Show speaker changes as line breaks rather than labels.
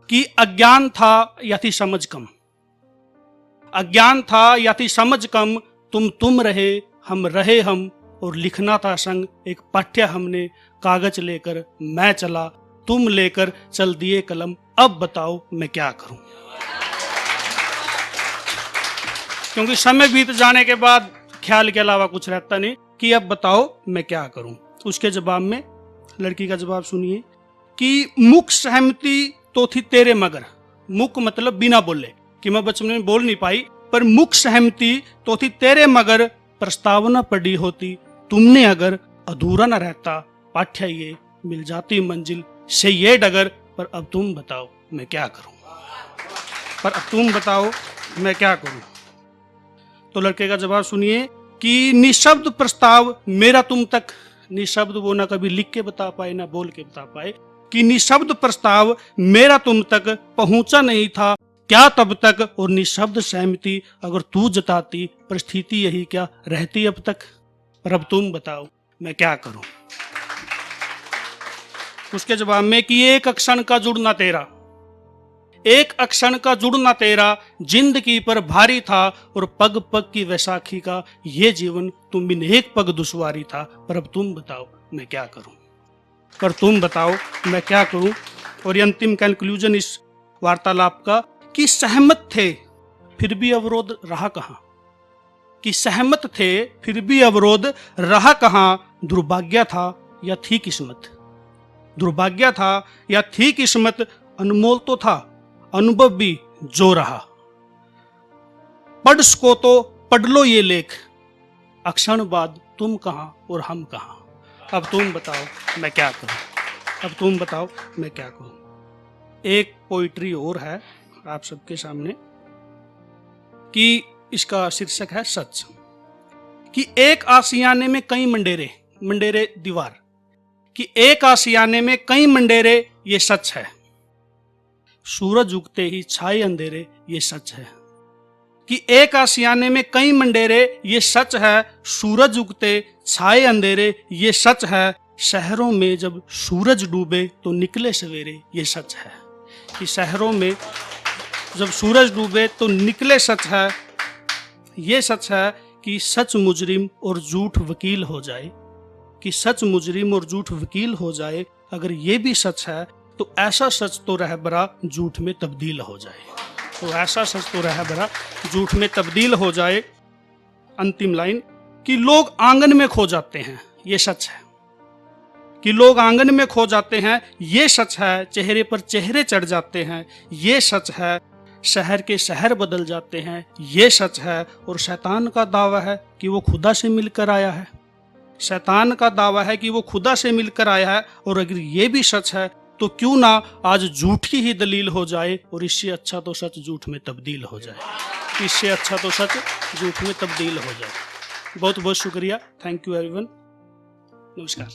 कि अज्ञान था या थी समझ कम, अज्ञान था या थी समझ कम, तुम रहे हम, और लिखना था संग एक पाठ्य हमने, कागज लेकर मैं चला, तुम लेकर चल दिए कलम, अब बताओ मैं क्या करूं। क्योंकि समय बीत जाने के बाद ख्याल के अलावा कुछ रहता नहीं कि अब बताओ मैं क्या करूं। उसके जवाब में लड़की का जवाब सुनिए कि मुख सहमति तो थी तेरे मगर, मुख मतलब बिना बोले कि मैं बचपन में बोल नहीं पाई, पर मुख सहमति तो थी तेरे मगर, प्रस्तावना पड़ी होती तुमने अगर, अधूरा न रहता पाठ्य ये, मिल जाती मंजिल से ये डगर, पर अब तुम बताओ मैं क्या करूं, पर अब तुम बताओ मैं क्या करूं। तो लड़के का जवाब सुनिए कि निशब्द प्रस्ताव मेरा तुम तक, निशब्द वो ना कभी लिख के बता पाए ना बोल के बता पाए, कि निशब्द प्रस्ताव मेरा तुम तक पहुंचा नहीं था क्या तब तक, और निशब्द सहमति अगर तू जताती, परिस्थिति यही क्या रहती अब तक, पर अब तुम बताओ मैं क्या करूं। उसके जवाब में कि एक अक्षण का जुड़ना तेरा, एक अक्षण का जुड़ना तेरा, जिंदगी पर भारी था, और पग पग की वैसाखी का ये जीवन तुम बिन एक पग दुश्वारी था, पर अब तुम बताओ मैं क्या करूं, पर तुम बताओ मैं क्या करूं। और ये अंतिम कंक्लूजन इस वार्तालाप का कि सहमत थे फिर भी अवरोध रहा कहां, कि सहमत थे फिर भी अवरोध रहा कहां, दुर्भाग्य था या थी किस्मत, दुर्भाग्य था या थी किस्मत, अनमोल तो था अनुभव भी जो रहा, पढ़ सको तो पढ़ लो ये लेख, अक्षण बाद तुम कहां और हम कहां, अब तुम बताओ मैं क्या करूं, अब तुम बताओ मैं क्या करूं। एक पोइट्री और है आप सबके सामने कि इसका शीर्षक है सच, कि एक आशियाने में कई मंडेरे, मंडेरे दीवार, कि एक आशियाने में कई मंडेरे ये सच है, सूरज उगते ही छाए अंधेरे ये सच है, कि एक आशियाने में कई मंडेरे ये सच है, सूरज उगते छाए अंधेरे ये सच है, शहरों में जब सूरज डूबे तो निकले सवेरे ये सच है, कि शहरों में जब सूरज डूबे तो निकले सच है, ये सच है कि सच मुजरिम और झूठ वकील हो जाए, कि सच मुजरिम और झूठ वकील हो जाए, अगर ये भी सच है तो ऐसा सच तो रहबरा झूठ में तब्दील हो जाए, तो ऐसा सच तो रहबरा झूठ में तब्दील हो जाए। अंतिम लाइन कि लोग आंगन में खो जाते हैं ये सच है, कि लोग आंगन में खो जाते हैं ये सच है, चेहरे पर चेहरे चढ़ जाते हैं ये सच है, शहर के शहर बदल जाते हैं ये सच है, और शैतान का दावा है कि वो खुदा से मिलकर आया है, शैतान का दावा है कि वो खुदा से मिलकर आया है, और अगर ये भी सच है तो क्यों ना आज झूठी ही दलील हो जाए, और इससे अच्छा तो सच झूठ में तब्दील हो जाए, इससे अच्छा तो सच झूठ में तब्दील हो जाए। बहुत बहुत शुक्रिया, थैंक यू एवरीवन, नमस्कार।